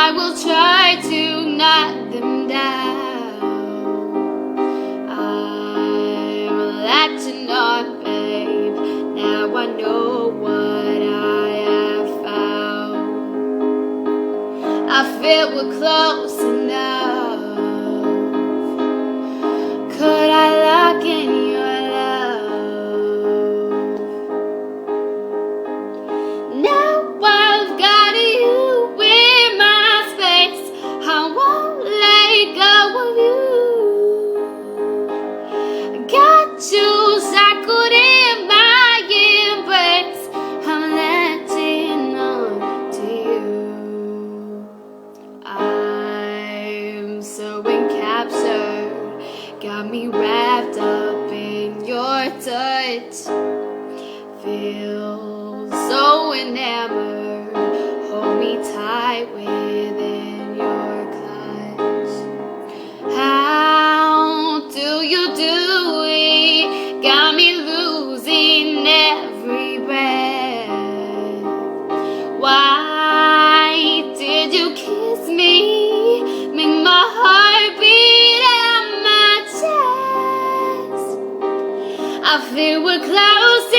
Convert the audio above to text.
I will try to knock them down. I'm latching on, babe. Now I know what I have found. I feel we're close enough. Could I lock in your love? Now I've got you in my space. I won't let go of you. Got you shackled in my embrace. I'm latching on to you. I'm so encaptured, got me wrapped up in your touch. Feel so enamored, hold me tight within your clutch. How do you do it? Got me losing every breath. Why did you kiss me? Make my heart beat at my chest. I feel we're close